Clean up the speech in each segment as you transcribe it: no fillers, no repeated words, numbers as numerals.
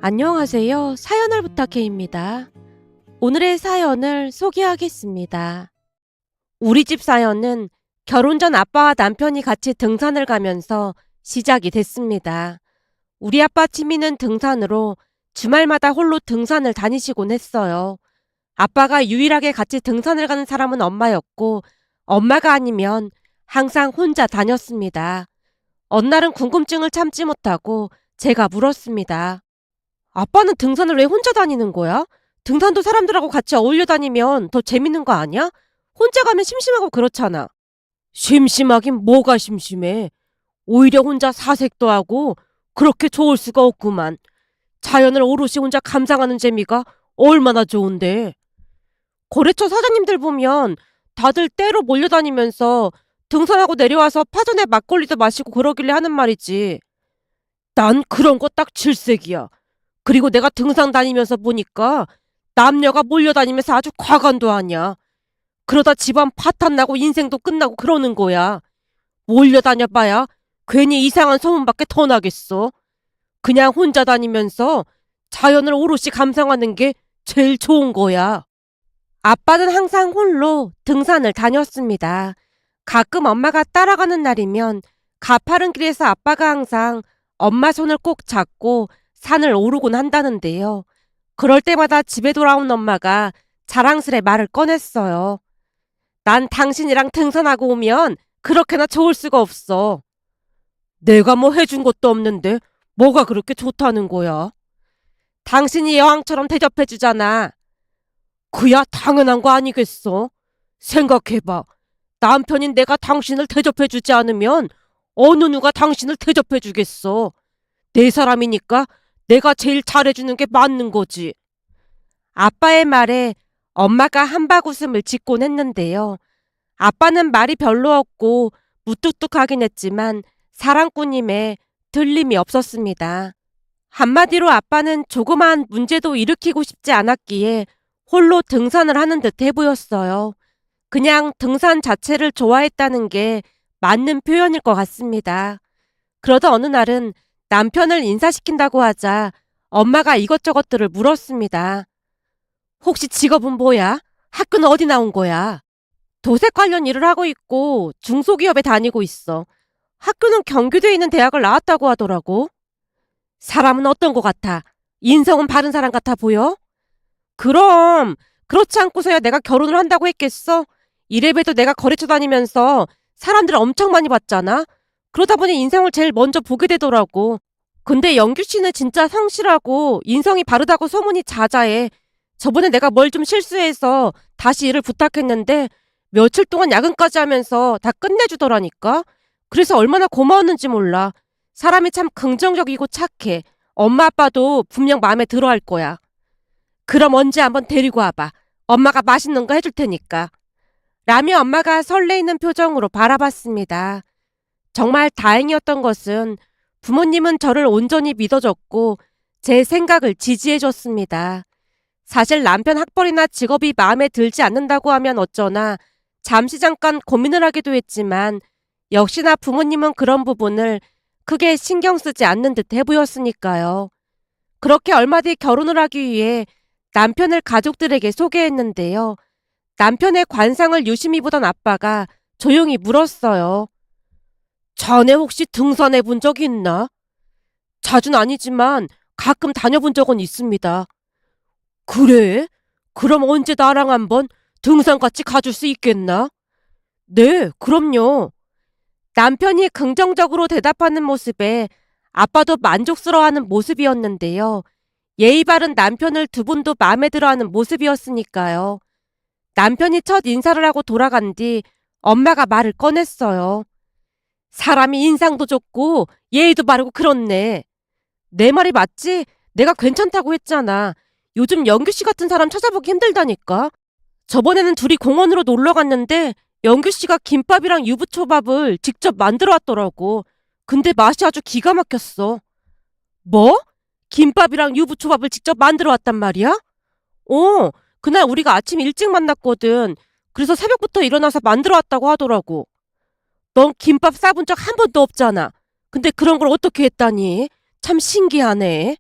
안녕하세요. 사연을 부탁해입니다. 오늘의 사연을 소개하겠습니다. 우리 집 사연은 결혼 전 아빠와 남편이 같이 등산을 가면서 시작이 됐습니다. 우리 아빠 취미는 등산으로 주말마다 홀로 등산을 다니시곤 했어요. 아빠가 유일하게 같이 등산을 가는 사람은 엄마였고, 엄마가 아니면 항상 혼자 다녔습니다. 어느 날은 궁금증을 참지 못하고 제가 물었습니다. 아빠는 등산을 왜 혼자 다니는 거야? 등산도 사람들하고 같이 어울려 다니면 더 재밌는 거 아니야? 혼자 가면 심심하고 그렇잖아. 심심하긴 뭐가 심심해. 오히려 혼자 사색도 하고 그렇게 좋을 수가 없구만. 자연을 오롯이 혼자 감상하는 재미가 얼마나 좋은데. 거래처 사장님들 보면 다들 떼로 몰려다니면서 등산하고 내려와서 파전에 막걸리도 마시고 그러길래 하는 말이지. 난 그런 거 딱 질색이야. 그리고 내가 등산 다니면서 보니까 남녀가 몰려다니면서 아주 과간도 아니야. 그러다 집안 파탄 나고 인생도 끝나고 그러는 거야. 몰려다녀봐야 괜히 이상한 소문밖에 더 나겠어. 그냥 혼자 다니면서 자연을 오롯이 감상하는 게 제일 좋은 거야. 아빠는 항상 홀로 등산을 다녔습니다. 가끔 엄마가 따라가는 날이면 가파른 길에서 아빠가 항상 엄마 손을 꼭 잡고 산을 오르곤 한다는데요. 그럴 때마다 집에 돌아온 엄마가 자랑스레 말을 꺼냈어요. 난 당신이랑 등산하고 오면 그렇게나 좋을 수가 없어. 내가 뭐 해준 것도 없는데 뭐가 그렇게 좋다는 거야? 당신이 여왕처럼 대접해주잖아. 그야 당연한 거 아니겠어? 생각해봐. 남편인 내가 당신을 대접해주지 않으면 어느 누가 당신을 대접해주겠어. 내 사람이니까 내가 제일 잘해주는 게 맞는 거지. 아빠의 말에 엄마가 한박웃음을 짓곤 했는데요. 아빠는 말이 별로 없고 무뚝뚝하긴 했지만 사랑꾼임에 들림이 없었습니다. 한마디로 아빠는 조그마한 문제도 일으키고 싶지 않았기에 홀로 등산을 하는 듯해 보였어요. 그냥 등산 자체를 좋아했다는 게 맞는 표현일 것 같습니다. 그러다 어느 날은 남편을 인사시킨다고 하자 엄마가 이것저것들을 물었습니다. 혹시 직업은 뭐야? 학교는 어디 나온 거야? 도색 관련 일을 하고 있고 중소기업에 다니고 있어. 학교는 경기도에 있는 대학을 나왔다고 하더라고. 사람은 어떤 것 같아? 인성은 바른 사람 같아 보여? 그럼 그렇지 않고서야 내가 결혼을 한다고 했겠어? 이래봬도 내가 거래처 다니면서 사람들 엄청 많이 봤잖아. 그러다 보니 인상을 제일 먼저 보게 되더라고. 근데 영규 씨는 진짜 성실하고 인성이 바르다고 소문이 자자해. 저번에 내가 뭘 좀 실수해서 다시 일을 부탁했는데 며칠 동안 야근까지 하면서 다 끝내주더라니까. 그래서 얼마나 고마웠는지 몰라. 사람이 참 긍정적이고 착해. 엄마 아빠도 분명 마음에 들어 할 거야. 그럼 언제 한번 데리고 와봐. 엄마가 맛있는 거 해줄 테니까. 라며 엄마가 설레이는 표정으로 바라봤습니다. 정말 다행이었던 것은 부모님은 저를 온전히 믿어줬고 제 생각을 지지해줬습니다. 사실 남편 학벌이나 직업이 마음에 들지 않는다고 하면 어쩌나 잠시 잠깐 고민을 하기도 했지만 역시나 부모님은 그런 부분을 크게 신경 쓰지 않는 듯 해 보였으니까요. 그렇게 얼마 뒤 결혼을 하기 위해 남편을 가족들에게 소개했는데요. 남편의 관상을 유심히 보던 아빠가 조용히 물었어요. 자네 혹시 등산해 본 적 있나? 자주는 아니지만 가끔 다녀본 적은 있습니다. 그래? 그럼 언제 나랑 한번 등산 같이 가줄 수 있겠나? 네, 그럼요. 남편이 긍정적으로 대답하는 모습에 아빠도 만족스러워하는 모습이었는데요. 예의 바른 남편을 두 분도 마음에 들어하는 모습이었으니까요. 남편이 첫 인사를 하고 돌아간 뒤 엄마가 말을 꺼냈어요. 사람이 인상도 좋고 예의도 바르고 그렇네. 내 말이 맞지? 내가 괜찮다고 했잖아. 요즘 영규 씨 같은 사람 찾아보기 힘들다니까. 저번에는 둘이 공원으로 놀러 갔는데 영규 씨가 김밥이랑 유부초밥을 직접 만들어 왔더라고. 근데 맛이 아주 기가 막혔어. 뭐? 김밥이랑 유부초밥을 직접 만들어 왔단 말이야? 그날 우리가 아침 일찍 만났거든. 그래서 새벽부터 일어나서 만들어 왔다고 하더라고. 넌 김밥 싸본 적 한 번도 없잖아. 근데 그런 걸 어떻게 했다니? 참 신기하네.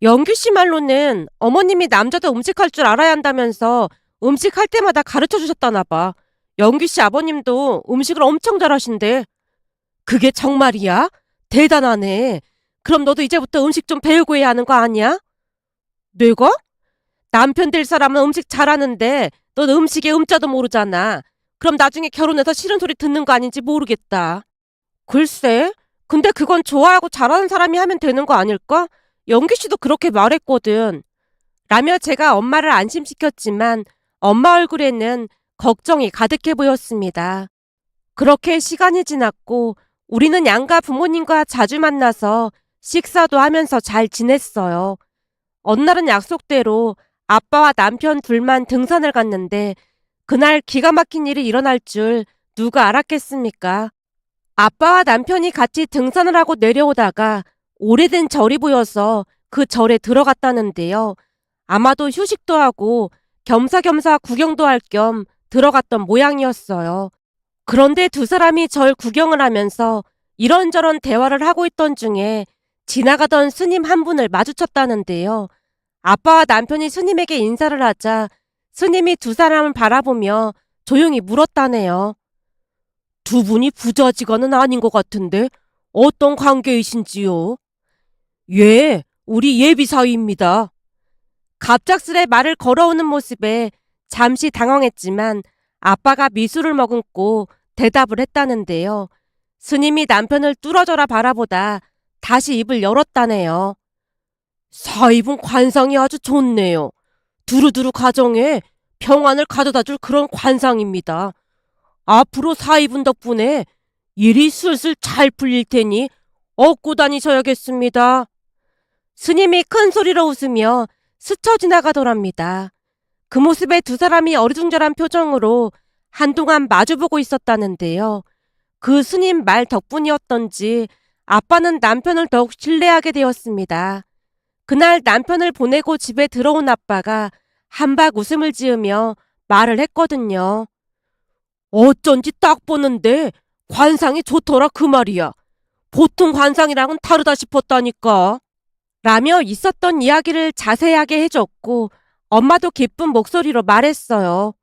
영규 씨 말로는 어머님이 남자도 음식할 줄 알아야 한다면서 음식할 때마다 가르쳐 주셨다나 봐. 영규 씨 아버님도 음식을 엄청 잘하신대. 그게 정말이야? 대단하네. 그럼 너도 이제부터 음식 좀 배우고 해야 하는 거 아니야? 내가? 남편 될 사람은 음식 잘하는데 넌 음식의 음자도 모르잖아. 그럼 나중에 결혼해서 싫은 소리 듣는 거 아닌지 모르겠다. 글쎄, 근데 그건 좋아하고 잘하는 사람이 하면 되는 거 아닐까? 영기 씨도 그렇게 말했거든. 라며 제가 엄마를 안심시켰지만 엄마 얼굴에는 걱정이 가득해 보였습니다. 그렇게 시간이 지났고 우리는 양가 부모님과 자주 만나서 식사도 하면서 잘 지냈어요. 어느 날은 약속대로 아빠와 남편 둘만 등산을 갔는데 그날 기가 막힌 일이 일어날 줄 누가 알았겠습니까? 아빠와 남편이 같이 등산을 하고 내려오다가 오래된 절이 보여서 그 절에 들어갔다는데요. 아마도 휴식도 하고 겸사겸사 구경도 할 겸 들어갔던 모양이었어요. 그런데 두 사람이 절 구경을 하면서 이런저런 대화를 하고 있던 중에 지나가던 스님 한 분을 마주쳤다는데요. 아빠와 남편이 스님에게 인사를 하자 스님이 두 사람을 바라보며 조용히 물었다네요. 두 분이 부자지간은 아닌 것 같은데 어떤 관계이신지요? 예, 우리 예비 사위입니다. 갑작스레 말을 걸어오는 모습에 잠시 당황했지만 아빠가 미술을 머금고 대답을 했다는데요. 스님이 남편을 뚫어져라 바라보다 다시 입을 열었다네요. 사위분 관상이 아주 좋네요. 두루두루 가정에 평안을 가져다 줄 그런 관상입니다. 앞으로 사위분 덕분에 일이 슬슬 잘 풀릴 테니 얻고 다니셔야겠습니다. 스님이 큰 소리로 웃으며 스쳐 지나가더랍니다. 그 모습에 두 사람이 어리둥절한 표정으로 한동안 마주보고 있었다는데요. 그 스님 말 덕분이었던지 아빠는 남편을 더욱 신뢰하게 되었습니다. 그날 남편을 보내고 집에 들어온 아빠가 한박 웃음을 지으며 말을 했거든요. 어쩐지 딱 보는데 관상이 좋더라 그 말이야. 보통 관상이랑은 다르다 싶었다니까. 라며 있었던 이야기를 자세하게 해줬고 엄마도 기쁜 목소리로 말했어요.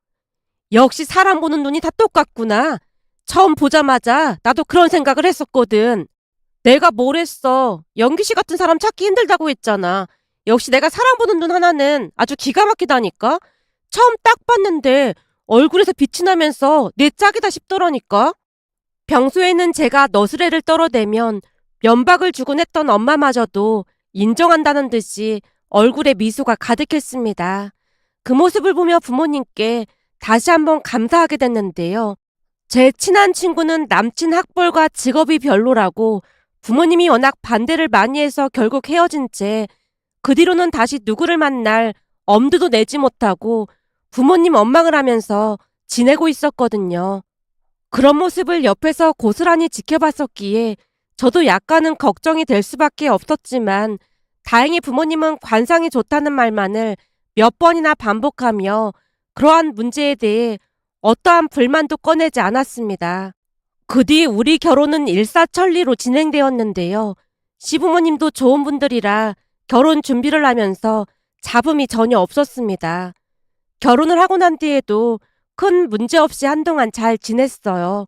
역시 사람 보는 눈이 다 똑같구나. 처음 보자마자 나도 그런 생각을 했었거든. 내가 뭘 했어. 영기 씨 같은 사람 찾기 힘들다고 했잖아. 역시 내가 사람 보는 눈 하나는 아주 기가 막히다니까. 처음 딱 봤는데 얼굴에서 빛이 나면서 내 짝이다 싶더라니까. 평소에는 제가 너스레를 떨어대면 면박을 주곤 했던 엄마마저도 인정한다는 듯이 얼굴에 미소가 가득했습니다. 그 모습을 보며 부모님께 다시 한번 감사하게 됐는데요. 제 친한 친구는 남친 학벌과 직업이 별로라고 부모님이 워낙 반대를 많이 해서 결국 헤어진 채 그 뒤로는 다시 누구를 만날 엄두도 내지 못하고 부모님 원망을 하면서 지내고 있었거든요. 그런 모습을 옆에서 고스란히 지켜봤었기에 저도 약간은 걱정이 될 수밖에 없었지만 다행히 부모님은 관상이 좋다는 말만을 몇 번이나 반복하며 그러한 문제에 대해 어떠한 불만도 꺼내지 않았습니다. 그 뒤 우리 결혼은 일사천리로 진행되었는데요. 시부모님도 좋은 분들이라 결혼 준비를 하면서 잡음이 전혀 없었습니다. 결혼을 하고 난 뒤에도 큰 문제 없이 한동안 잘 지냈어요.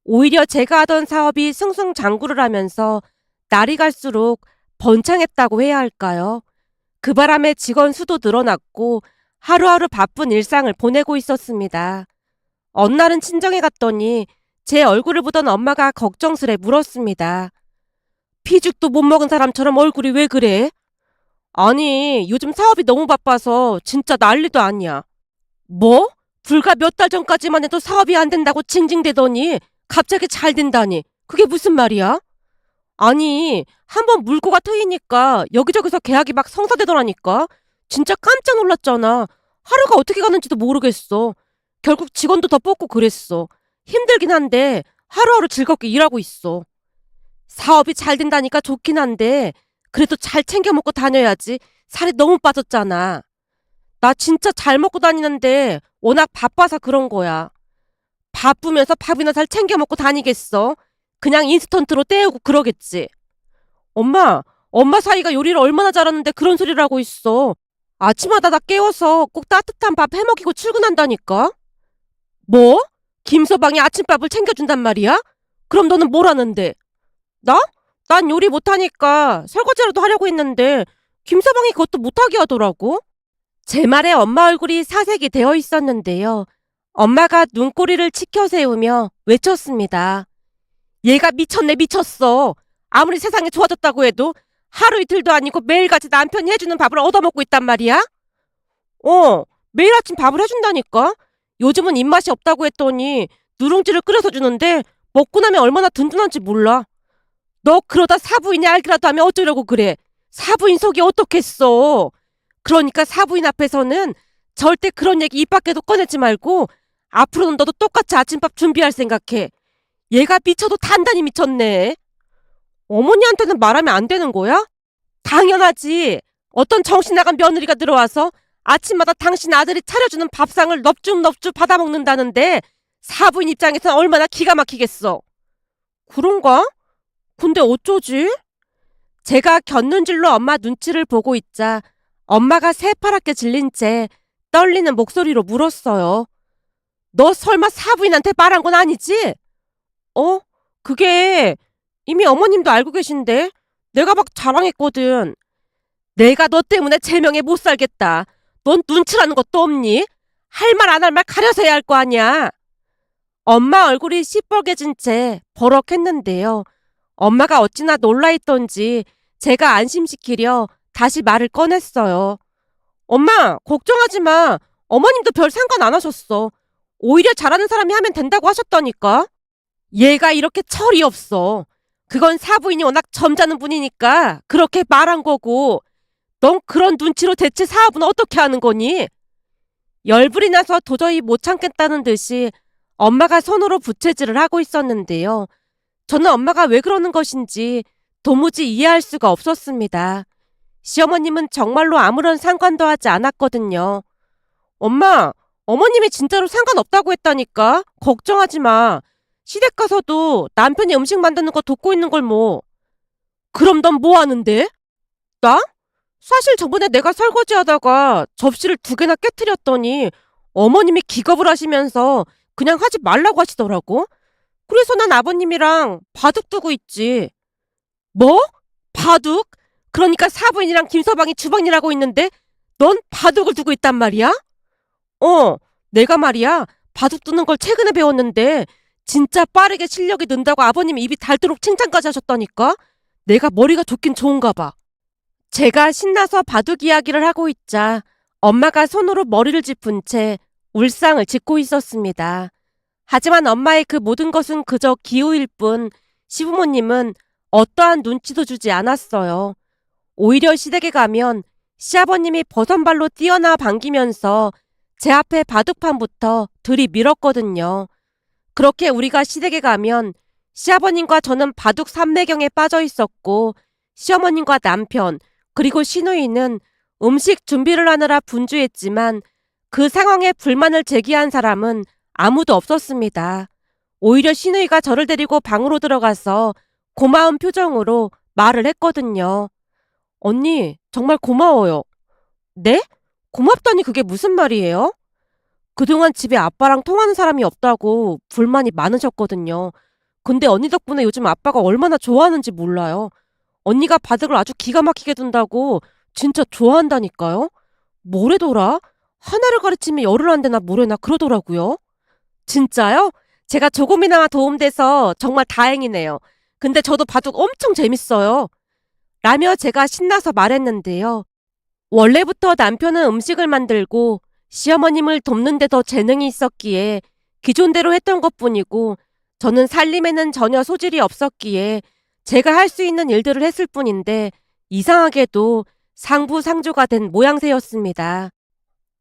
오히려 제가 하던 사업이 승승장구를 하면서 날이 갈수록 번창했다고 해야 할까요? 그 바람에 직원 수도 늘어났고 하루하루 바쁜 일상을 보내고 있었습니다. 어느 날은 친정에 갔더니 제 얼굴을 보던 엄마가 걱정스레 물었습니다. 피죽도 못 먹은 사람처럼 얼굴이 왜 그래? 아니, 요즘 사업이 너무 바빠서 진짜 난리도 아니야. 뭐? 불과 몇 달 전까지만 해도 사업이 안 된다고 징징대더니 갑자기 잘 된다니. 그게 무슨 말이야? 아니, 한번 물고가 트이니까 여기저기서 계약이 막 성사되더라니까. 진짜 깜짝 놀랐잖아. 하루가 어떻게 가는지도 모르겠어. 결국 직원도 더 뽑고 그랬어. 힘들긴 한데 하루하루 즐겁게 일하고 있어. 사업이 잘 된다니까 좋긴 한데 그래도 잘 챙겨 먹고 다녀야지. 살이 너무 빠졌잖아. 나 진짜 잘 먹고 다니는데 워낙 바빠서 그런 거야. 바쁘면서 밥이나 잘 챙겨 먹고 다니겠어? 그냥 인스턴트로 때우고 그러겠지. 엄마, 엄마 사이가 요리를 얼마나 잘하는데 그런 소리를 하고 있어. 아침마다 나 깨워서 꼭 따뜻한 밥 해먹이고 출근한다니까. 뭐? 김서방이 아침밥을 챙겨준단 말이야? 그럼 너는 뭘 하는데? 나? 난 요리 못하니까 설거지라도 하려고 했는데 김서방이 그것도 못하게 하더라고. 제 말에 엄마 얼굴이 사색이 되어 있었는데요. 엄마가 눈꼬리를 치켜 세우며 외쳤습니다. 얘가 미쳤네 미쳤어. 아무리 세상이 좋아졌다고 해도 하루 이틀도 아니고 매일같이 남편이 해주는 밥을 얻어먹고 있단 말이야? 매일 아침 밥을 해준다니까? 요즘은 입맛이 없다고 했더니 누룽지를 끓여서 주는데 먹고 나면 얼마나 든든한지 몰라. 너 그러다 사부인이 알기라도 하면 어쩌려고 그래. 사부인 속이 어떻겠어. 그러니까 사부인 앞에서는 절대 그런 얘기 입 밖에도 꺼내지 말고 앞으로는 너도 똑같이 아침밥 준비할 생각해. 얘가 미쳐도 단단히 미쳤네. 어머니한테는 말하면 안 되는 거야? 당연하지. 어떤 정신 나간 며느리가 들어와서 아침마다 당신 아들이 차려주는 밥상을 넙죽넙죽 받아먹는다는데 사부인 입장에서는 얼마나 기가 막히겠어. 그런가? 근데 어쩌지? 제가 곁눈질로 엄마 눈치를 보고 있자 엄마가 새파랗게 질린 채 떨리는 목소리로 물었어요. 너 설마 사부인한테 말한 건 아니지? 어? 그게 이미 어머님도 알고 계신데 내가 막 자랑했거든. 내가 너 때문에 제명에 못 살겠다. 넌 눈치라는 것도 없니? 할 말 안 할 말 가려서 해야 할 거 아니야. 엄마 얼굴이 시뻘개진 채 버럭했는데요. 엄마가 어찌나 놀라있던지 제가 안심시키려 다시 말을 꺼냈어요. 엄마, 걱정하지 마. 어머님도 별 상관 안 하셨어. 오히려 잘하는 사람이 하면 된다고 하셨다니까. 얘가 이렇게 철이 없어. 그건 사부인이 워낙 점잖은 분이니까 그렇게 말한 거고 넌 그런 눈치로 대체 사업은 어떻게 하는 거니? 열불이 나서 도저히 못 참겠다는 듯이 엄마가 손으로 부채질을 하고 있었는데요. 저는 엄마가 왜 그러는 것인지 도무지 이해할 수가 없었습니다. 시어머님은 정말로 아무런 상관도 하지 않았거든요. 엄마, 어머님이 진짜로 상관없다고 했다니까. 걱정하지 마. 시댁 가서도 남편이 음식 만드는 거 돕고 있는 걸 뭐. 그럼 넌 뭐 하는데? 나? 사실 저번에 내가 설거지하다가 접시를 2개나 깨트렸더니 어머님이 기겁을 하시면서 그냥 하지 말라고 하시더라고. 그래서 난 아버님이랑 바둑 두고 있지. 뭐? 바둑? 그러니까 사부인이랑 김서방이 주방일하고 있는데 넌 바둑을 두고 있단 말이야? 내가 말이야 바둑 두는 걸 최근에 배웠는데 진짜 빠르게 실력이 는다고 아버님이 입이 닳도록 칭찬까지 하셨다니까? 내가 머리가 좋긴 좋은가 봐. 제가 신나서 바둑 이야기를 하고 있자 엄마가 손으로 머리를 짚은 채 울상을 짓고 있었습니다. 하지만 엄마의 그 모든 것은 그저 기우일 뿐 시부모님은 어떠한 눈치도 주지 않았어요. 오히려 시댁에 가면 시아버님이 버선발로 뛰어나 반기면서 제 앞에 바둑판부터 들이밀었거든요. 그렇게 우리가 시댁에 가면 시아버님과 저는 바둑 삼매경에 빠져 있었고 시어머님과 남편 그리고 시누이는 음식 준비를 하느라 분주했지만 그 상황에 불만을 제기한 사람은 아무도 없었습니다. 오히려 시누이가 저를 데리고 방으로 들어가서 고마운 표정으로 말을 했거든요. 언니, 정말 고마워요. 네? 고맙다니 그게 무슨 말이에요? 그동안 집에 아빠랑 통하는 사람이 없다고 불만이 많으셨거든요. 근데 언니 덕분에 요즘 아빠가 얼마나 좋아하는지 몰라요. 언니가 바둑을 아주 기가 막히게 둔다고 진짜 좋아한다니까요. 뭐래더라? 하나를 가르치면 열을 한대나 뭐래나 그러더라고요. 진짜요? 제가 조금이나마 도움돼서 정말 다행이네요. 근데 저도 바둑 엄청 재밌어요. 라며 제가 신나서 말했는데요. 원래부터 남편은 음식을 만들고 시어머님을 돕는 데 더 재능이 있었기에 기존대로 했던 것뿐이고 저는 살림에는 전혀 소질이 없었기에 제가 할 수 있는 일들을 했을 뿐인데 이상하게도 상부상조가 된 모양새였습니다.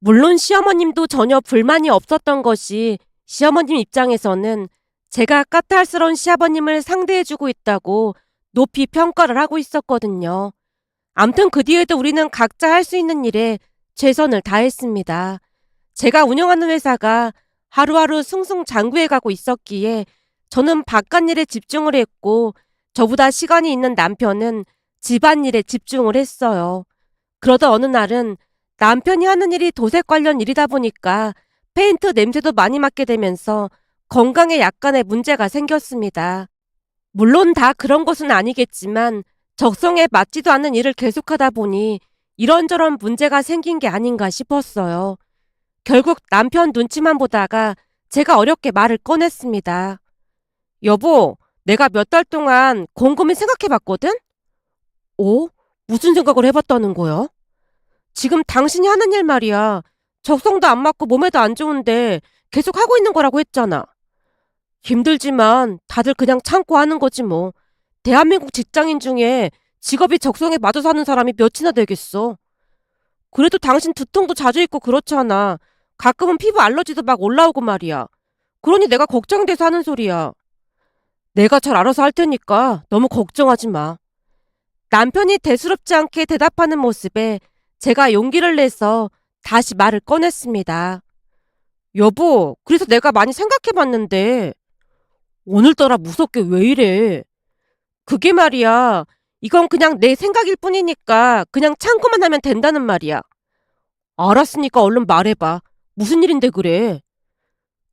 물론 시어머님도 전혀 불만이 없었던 것이 시어머님 입장에서는 제가 까탈스러운 시아버님을 상대해주고 있다고 높이 평가를 하고 있었거든요. 암튼 그 뒤에도 우리는 각자 할 수 있는 일에 최선을 다했습니다. 제가 운영하는 회사가 하루하루 승승장구해가고 있었기에 저는 바깥일에 집중을 했고 저보다 시간이 있는 남편은 집안일에 집중을 했어요. 그러다 어느 날은 남편이 하는 일이 도색 관련 일이다 보니까 페인트 냄새도 많이 맡게 되면서 건강에 약간의 문제가 생겼습니다. 물론 다 그런 것은 아니겠지만 적성에 맞지도 않는 일을 계속하다 보니 이런저런 문제가 생긴 게 아닌가 싶었어요. 결국 남편 눈치만 보다가 제가 어렵게 말을 꺼냈습니다. 여보, 내가 몇 달 동안 곰곰이 생각해 봤거든? 오? 무슨 생각을 해봤다는 거야? 지금 당신이 하는 일 말이야. 적성도 안 맞고 몸에도 안 좋은데 계속 하고 있는 거라고 했잖아. 힘들지만 다들 그냥 참고 하는 거지 뭐. 대한민국 직장인 중에 직업이 적성에 맞아 사는 사람이 몇이나 되겠어. 그래도 당신 두통도 자주 있고 그렇잖아. 가끔은 피부 알러지도 막 올라오고 말이야. 그러니 내가 걱정돼서 하는 소리야. 내가 잘 알아서 할 테니까 너무 걱정하지 마. 남편이 대수롭지 않게 대답하는 모습에 제가 용기를 내서 다시 말을 꺼냈습니다. 여보, 그래서 내가 많이 생각해봤는데 오늘따라 무섭게 왜 이래? 그게 말이야. 이건 그냥 내 생각일 뿐이니까 그냥 참고만 하면 된다는 말이야. 알았으니까 얼른 말해봐. 무슨 일인데 그래?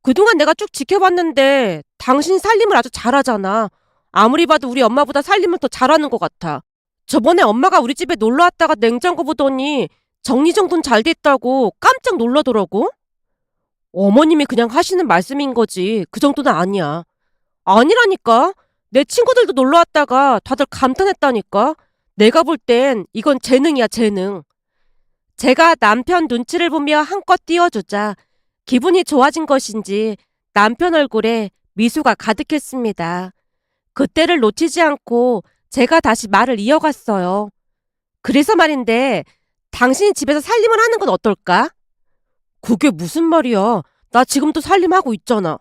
그동안 내가 쭉 지켜봤는데 당신 살림을 아주 잘하잖아. 아무리 봐도 우리 엄마보다 살림을 더 잘하는 것 같아. 저번에 엄마가 우리 집에 놀러 왔다가 냉장고 보더니 정리정돈 잘 됐다고 깜짝 놀라더라고. 어머님이 그냥 하시는 말씀인 거지. 그 정도는 아니야. 아니라니까. 내 친구들도 놀러 왔다가 다들 감탄했다니까. 내가 볼 땐 이건 재능이야, 재능. 제가 남편 눈치를 보며 한껏 띄워주자 기분이 좋아진 것인지 남편 얼굴에 미소가 가득했습니다. 그때를 놓치지 않고 제가 다시 말을 이어갔어요. 그래서 말인데 당신이 집에서 살림을 하는 건 어떨까? 그게 무슨 말이야? 나 지금도 살림하고 있잖아.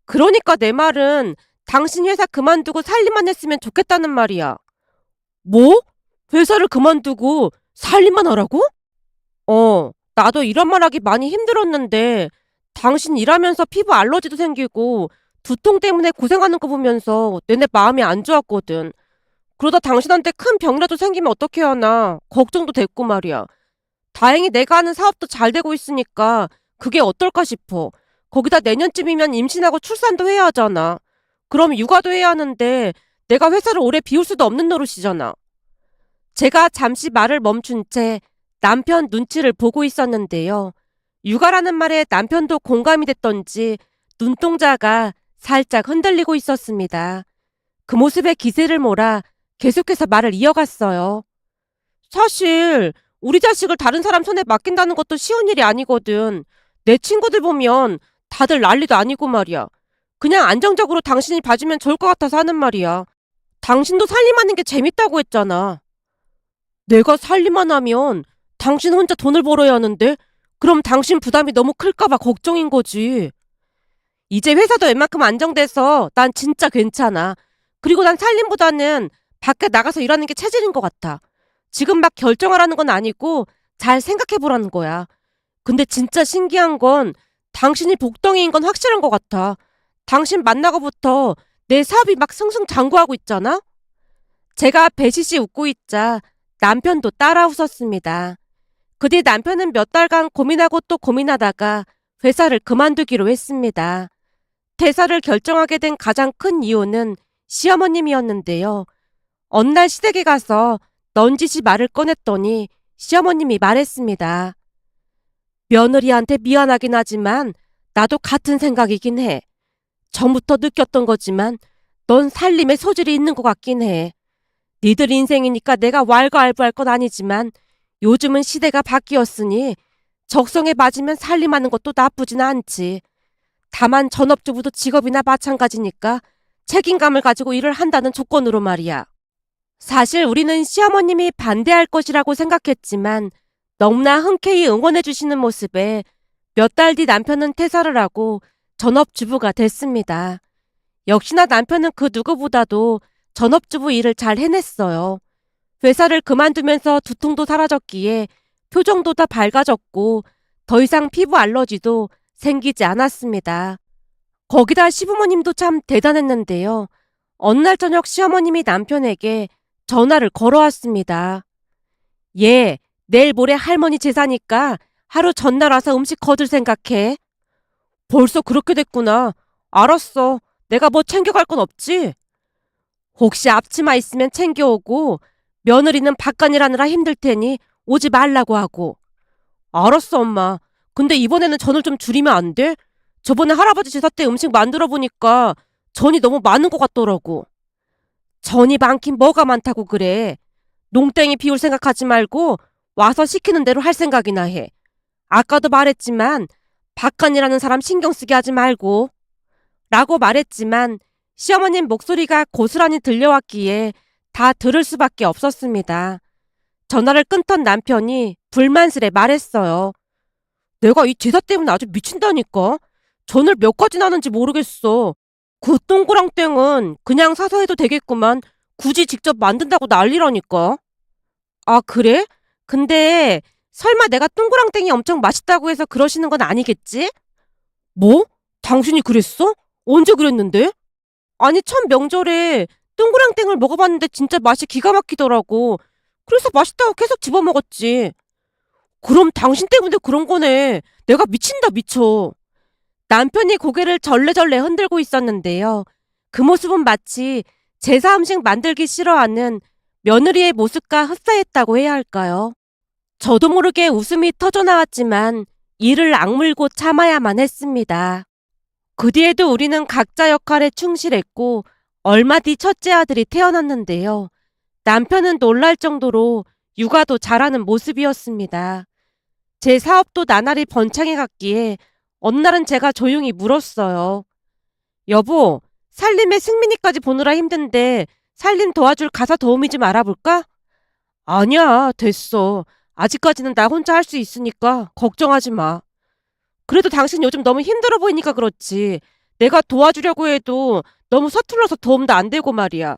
그러니까 내 말은 당신 회사 그만두고 살림만 했으면 좋겠다는 말이야. 뭐? 회사를 그만두고 살림만 하라고? 나도 이런 말 하기 많이 힘들었는데 당신 일하면서 피부 알러지도 생기고 두통 때문에 고생하는 거 보면서 내내 마음이 안 좋았거든. 그러다 당신한테 큰 병이라도 생기면 어떻게 하나 걱정도 됐고 말이야. 다행히 내가 하는 사업도 잘 되고 있으니까 그게 어떨까 싶어. 거기다 내년쯤이면 임신하고 출산도 해야 하잖아. 그럼 육아도 해야 하는데 내가 회사를 오래 비울 수도 없는 노릇이잖아. 제가 잠시 말을 멈춘 채 남편 눈치를 보고 있었는데요. 육아라는 말에 남편도 공감이 됐던지 눈동자가 살짝 흔들리고 있었습니다. 그 모습에 기세를 몰아 계속해서 말을 이어갔어요. 사실 우리 자식을 다른 사람 손에 맡긴다는 것도 쉬운 일이 아니거든. 내 친구들 보면 다들 난리도 아니고 말이야. 그냥 안정적으로 당신이 봐주면 좋을 것 같아서 하는 말이야. 당신도 살림하는 게 재밌다고 했잖아. 내가 살림만 하면 당신 혼자 돈을 벌어야 하는데 그럼 당신 부담이 너무 클까봐 걱정인 거지. 이제 회사도 웬만큼 안정돼서 난 진짜 괜찮아. 그리고 난 살림보다는 밖에 나가서 일하는 게 체질인 것 같아. 지금 막 결정하라는 건 아니고 잘 생각해보라는 거야. 근데 진짜 신기한 건 당신이 복덩이인 건 확실한 것 같아. 당신 만나고부터 내 사업이 막 승승장구하고 있잖아? 제가 배시시 웃고 있자 남편도 따라 웃었습니다. 그 뒤 남편은 몇 달간 고민하고 또 고민하다가 회사를 그만두기로 했습니다. 퇴사를 결정하게 된 가장 큰 이유는 시어머님이었는데요. 어느 날 시댁에 가서 넌지시 말을 꺼냈더니 시어머님이 말했습니다. 며느리한테 미안하긴 하지만 나도 같은 생각이긴 해. 전부터 느꼈던 거지만 넌 살림에 소질이 있는 것 같긴 해. 니들 인생이니까 내가 왈가왈부할 건 아니지만 요즘은 시대가 바뀌었으니 적성에 맞으면 살림하는 것도 나쁘진 않지. 다만 전업주부도 직업이나 마찬가지니까 책임감을 가지고 일을 한다는 조건으로 말이야. 사실 우리는 시어머님이 반대할 것이라고 생각했지만 너무나 흔쾌히 응원해 주시는 모습에 몇 달 뒤 남편은 퇴사를 하고 전업주부가 됐습니다. 역시나 남편은 그 누구보다도 전업주부 일을 잘 해냈어요. 회사를 그만두면서 두통도 사라졌기에 표정도 더 밝아졌고 더 이상 피부 알러지도 생기지 않았습니다. 거기다 시부모님도 참 대단했는데요. 어느 날 저녁 시어머님이 남편에게 전화를 걸어왔습니다. 얘, 내일 모레 할머니 제사니까 하루 전날 와서 음식 거둘 생각해. 벌써 그렇게 됐구나. 알았어. 내가 뭐 챙겨갈 건 없지? 혹시 앞치마 있으면 챙겨오고 며느리는 바깥일하느라 힘들 테니 오지 말라고 하고. 알았어, 엄마. 근데 이번에는 전을 좀 줄이면 안 돼? 저번에 할아버지 제사 때 음식 만들어 보니까 전이 너무 많은 것 같더라고. 전이 많긴 뭐가 많다고 그래. 농땡이 비울 생각하지 말고 와서 시키는 대로 할 생각이나 해. 아까도 말했지만 바깥일하는 사람 신경 쓰게 하지 말고. 라고 말했지만 시어머님 목소리가 고스란히 들려왔기에 다 들을 수밖에 없었습니다. 전화를 끊던 남편이 불만스레 말했어요. 내가 이 제사 때문에 아주 미친다니까. 전을 몇 가지나 하는지 모르겠어. 그 동그랑땡은 그냥 사서 해도 되겠구만. 굳이 직접 만든다고 난리라니까. 아, 그래? 근데 설마 내가 동그랑땡이 엄청 맛있다고 해서 그러시는 건 아니겠지? 뭐? 당신이 그랬어? 언제 그랬는데? 아니, 첫 명절에 동그랑땡을 먹어봤는데 진짜 맛이 기가 막히더라고. 그래서 맛있다고 계속 집어먹었지. 그럼 당신 때문에 그런 거네. 내가 미친다, 미쳐. 남편이 고개를 절레절레 흔들고 있었는데요. 그 모습은 마치 제사 음식 만들기 싫어하는 며느리의 모습과 흡사했다고 해야 할까요? 저도 모르게 웃음이 터져나왔지만 이를 악물고 참아야만 했습니다. 그 뒤에도 우리는 각자 역할에 충실했고 얼마 뒤 첫째 아들이 태어났는데요. 남편은 놀랄 정도로 육아도 잘하는 모습이었습니다. 제 사업도 나날이 번창해 갔기에 어느 날은 제가 조용히 물었어요. 여보, 살림에 승민이까지 보느라 힘든데 살림 도와줄 가사 도우미 좀 알아볼까? 아니야, 됐어. 아직까지는 나 혼자 할 수 있으니까 걱정하지 마. 그래도 당신 요즘 너무 힘들어 보이니까 그렇지. 내가 도와주려고 해도 너무 서툴러서 도움도 안 되고 말이야.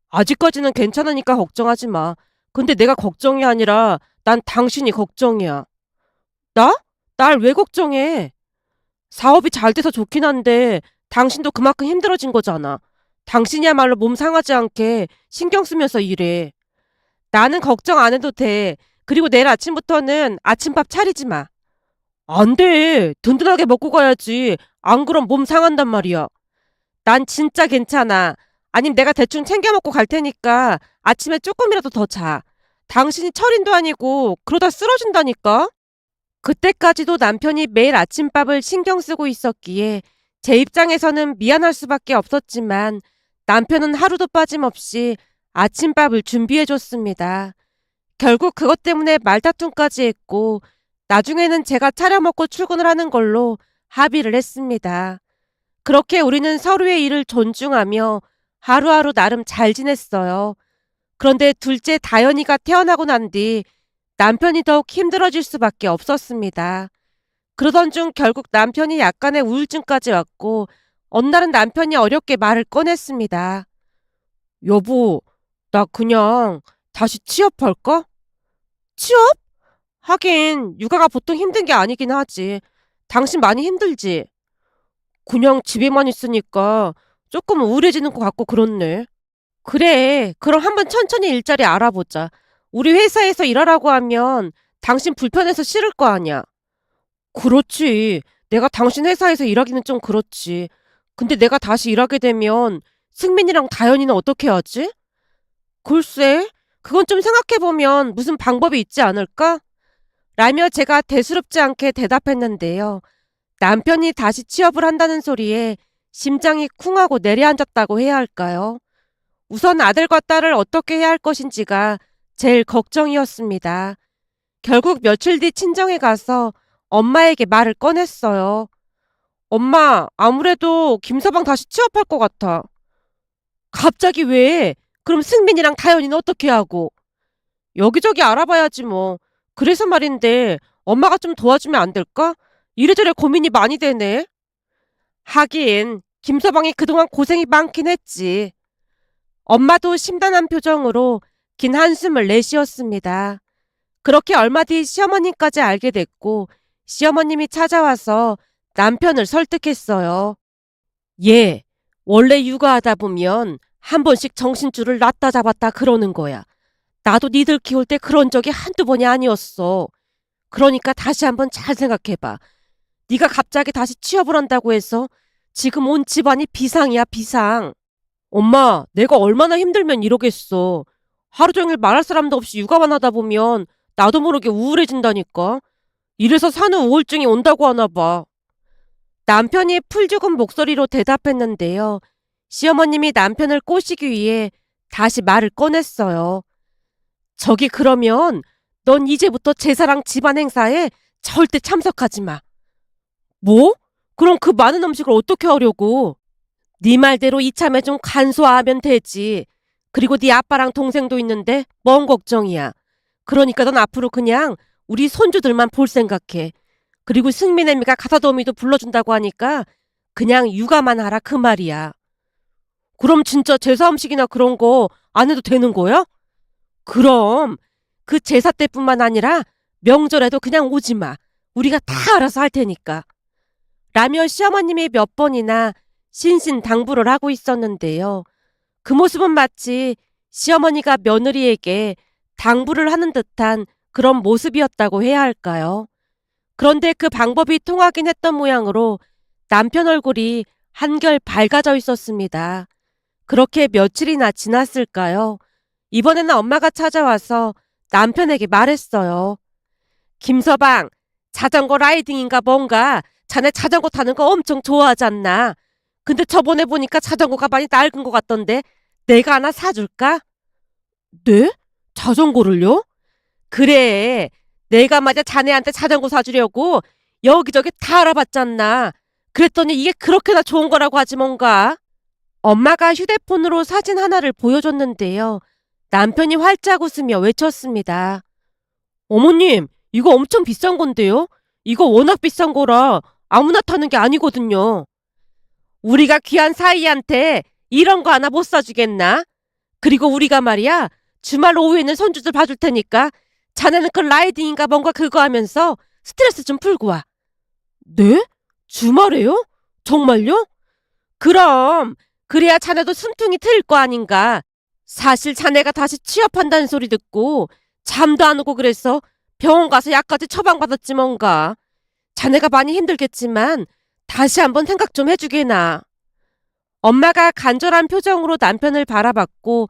아직까지는 괜찮으니까 걱정하지 마. 근데 내가 걱정이 아니라 난 당신이 걱정이야. 나? 날 왜 걱정해? 사업이 잘 돼서 좋긴 한데 당신도 그만큼 힘들어진 거잖아. 당신이야말로 몸 상하지 않게 신경 쓰면서 일해. 나는 걱정 안 해도 돼. 그리고 내일 아침부터는 아침밥 차리지 마. 안 돼. 든든하게 먹고 가야지. 안 그럼 몸 상한단 말이야. 난 진짜 괜찮아. 아님 내가 대충 챙겨 먹고 갈 테니까 아침에 조금이라도 더 자. 당신이 철인도 아니고 그러다 쓰러진다니까. 그때까지도 남편이 매일 아침밥을 신경 쓰고 있었기에 제 입장에서는 미안할 수밖에 없었지만 남편은 하루도 빠짐없이 아침밥을 준비해 줬습니다. 결국 그것 때문에 말다툼까지 했고 나중에는 제가 차려 먹고 출근을 하는 걸로 합의를 했습니다. 그렇게 우리는 서로의 일을 존중하며 하루하루 나름 잘 지냈어요. 그런데 둘째 다현이가 태어나고 난 뒤 남편이 더욱 힘들어질 수밖에 없었습니다. 그러던 중 결국 남편이 약간의 우울증까지 왔고 어느 날은 남편이 어렵게 말을 꺼냈습니다. 여보, 나 그냥 다시 취업할까? 취업? 하긴 육아가 보통 힘든 게 아니긴 하지. 당신 많이 힘들지? 그냥 집에만 있으니까 조금 우울해지는 것 같고 그렇네. 그래, 그럼 한번 천천히 일자리 알아보자. 우리 회사에서 일하라고 하면 당신 불편해서 싫을 거 아니야. 그렇지. 내가 당신 회사에서 일하기는 좀 그렇지. 근데 내가 다시 일하게 되면 승민이랑 다현이는 어떻게 하지? 글쎄, 그건 좀 생각해보면 무슨 방법이 있지 않을까? 라며 제가 대수롭지 않게 대답했는데요. 남편이 다시 취업을 한다는 소리에 심장이 쿵하고 내려앉았다고 해야 할까요? 우선 아들과 딸을 어떻게 해야 할 것인지가 제일 걱정이었습니다. 결국 며칠 뒤 친정에 가서 엄마에게 말을 꺼냈어요. 엄마, 아무래도 김서방 다시 취업할 것 같아. 갑자기 왜? 그럼 승민이랑 다현이는 어떻게 하고? 여기저기 알아봐야지 뭐. 그래서 말인데 엄마가 좀 도와주면 안 될까? 이래저래 고민이 많이 되네. 하긴 김서방이 그동안 고생이 많긴 했지. 엄마도 심란한 표정으로 긴 한숨을 내쉬었습니다. 그렇게 얼마 뒤 시어머님까지 알게 됐고 시어머님이 찾아와서 남편을 설득했어요. 예, 원래 육아하다 보면 한 번씩 정신줄을 놨다 잡았다 그러는 거야. 나도 니들 키울 때 그런 적이 한두 번이 아니었어. 그러니까 다시 한번 잘 생각해봐. 네가 갑자기 다시 취업을 한다고 해서 지금 온 집안이 비상이야, 비상. 엄마, 내가 얼마나 힘들면 이러겠어. 하루 종일 말할 사람도 없이 육아만 하다 보면 나도 모르게 우울해진다니까. 이래서 산후 우울증이 온다고 하나 봐. 남편이 풀 죽은 목소리로 대답했는데요. 시어머님이 남편을 꼬시기 위해 다시 말을 꺼냈어요. 저기 그러면 넌 이제부터 제사랑 집안 행사에 절대 참석하지 마. 뭐? 그럼 그 많은 음식을 어떻게 하려고? 네 말대로 이참에 좀 간소화하면 되지. 그리고 네 아빠랑 동생도 있는데 뭔 걱정이야. 그러니까 넌 앞으로 그냥 우리 손주들만 볼 생각해. 그리고 승민애미가 가사도우미도 불러준다고 하니까 그냥 육아만 하라 그 말이야. 그럼 진짜 제사 음식이나 그런 거 안 해도 되는 거야? 그럼 그 제사 때뿐만 아니라 명절에도 그냥 오지 마. 우리가 다 알아서 할 테니까. 라며 시어머님이 몇 번이나 신신당부를 하고 있었는데요. 그 모습은 마치 시어머니가 며느리에게 당부를 하는 듯한 그런 모습이었다고 해야 할까요? 그런데 그 방법이 통하긴 했던 모양으로 남편 얼굴이 한결 밝아져 있었습니다. 그렇게 며칠이나 지났을까요? 이번에는 엄마가 찾아와서 남편에게 말했어요. 김서방, 자전거 라이딩인가 뭔가 자네 자전거 타는 거 엄청 좋아하잖나. 근데 저번에 보니까 자전거가 많이 낡은 것 같던데 내가 하나 사줄까? 네? 자전거를요? 그래. 내가 맞아 자네한테 자전거 사주려고 여기저기 다 알아봤잖나. 그랬더니 이게 그렇게나 좋은 거라고 하지 뭔가. 엄마가 휴대폰으로 사진 하나를 보여줬는데요. 남편이 활짝 웃으며 외쳤습니다. 어머님, 이거 엄청 비싼 건데요? 이거 워낙 비싼 거라 아무나 타는 게 아니거든요. 우리가 귀한 사이한테 이런 거 하나 못 사주겠나? 그리고 우리가 말이야, 주말 오후에는 손주들 봐줄 테니까 자네는 그 라이딩인가 뭔가 그거 하면서 스트레스 좀 풀고 와. 네? 주말에요? 정말요? 그럼 그래야 자네도 숨통이 트일 거 아닌가. 사실 자네가 다시 취업한다는 소리 듣고 잠도 안 오고 그래서 병원 가서 약까지 처방받았지 뭔가. 자네가 많이 힘들겠지만 다시 한번 생각 좀 해주게나. 엄마가 간절한 표정으로 남편을 바라봤고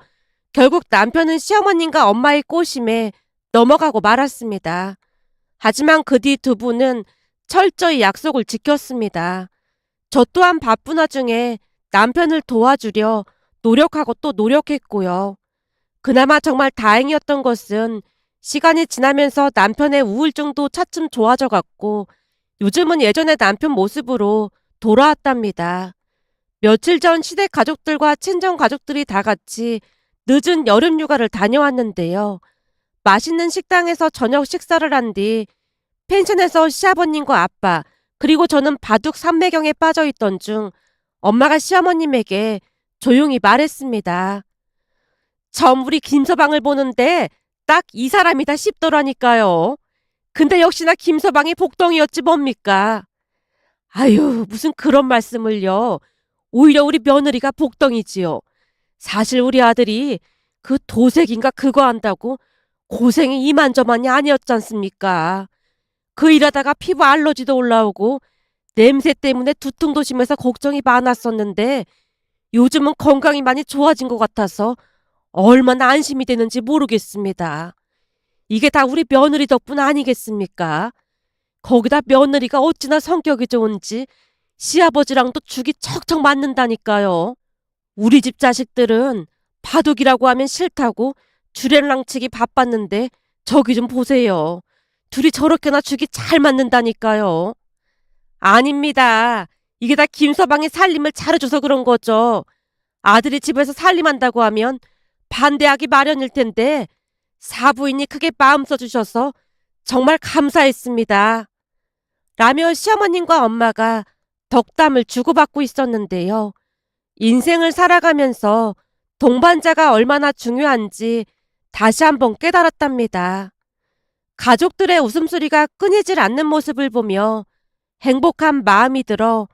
결국 남편은 시어머님과 엄마의 꼬심에 넘어가고 말았습니다. 하지만 그 뒤 두 분은 철저히 약속을 지켰습니다. 저 또한 바쁜 와중에 남편을 도와주려 노력하고 또 노력했고요. 그나마 정말 다행이었던 것은 시간이 지나면서 남편의 우울증도 차츰 좋아져 갔고 요즘은 예전의 남편 모습으로 돌아왔답니다. 며칠 전 시댁 가족들과 친정 가족들이 다 같이 늦은 여름 휴가를 다녀왔는데요. 맛있는 식당에서 저녁 식사를 한 뒤 펜션에서 시아버님과 아빠 그리고 저는 바둑 삼매경에 빠져있던 중 엄마가 시어머님에게 조용히 말했습니다. 처음 우리 김서방을 보는데 딱 이 사람이다 싶더라니까요. 근데 역시나 김서방이 복덩이였지 뭡니까? 아유, 무슨 그런 말씀을요. 오히려 우리 며느리가 복덩이지요. 사실 우리 아들이 그 도색인가 그거 한다고 고생이 이만저만이 아니었지 않습니까? 그 일하다가 피부 알러지도 올라오고 냄새 때문에 두통도 심해서 걱정이 많았었는데 요즘은 건강이 많이 좋아진 것 같아서 얼마나 안심이 되는지 모르겠습니다. 이게 다 우리 며느리 덕분 아니겠습니까? 거기다 며느리가 어찌나 성격이 좋은지 시아버지랑도 죽이 척척 맞는다니까요. 우리 집 자식들은 바둑이라고 하면 싫다고 주랭랑치기 바빴는데 저기 좀 보세요. 둘이 저렇게나 죽이 잘 맞는다니까요. 아닙니다. 이게 다 김서방이 살림을 잘해줘서 그런 거죠. 아들이 집에서 살림한다고 하면 반대하기 마련일 텐데 사부인이 크게 마음 써주셔서 정말 감사했습니다. 라며 시어머님과 엄마가 덕담을 주고받고 있었는데요. 인생을 살아가면서 동반자가 얼마나 중요한지 다시 한번 깨달았답니다. 가족들의 웃음소리가 끊이질 않는 모습을 보며 행복한 마음이 들어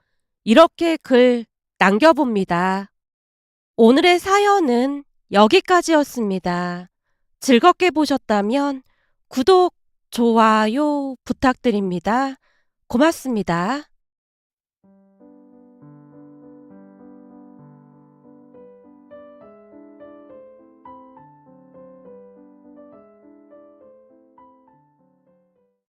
이렇게 글 남겨봅니다. 오늘의 사연은 여기까지였습니다. 즐겁게 보셨다면 구독, 좋아요 부탁드립니다. 고맙습니다.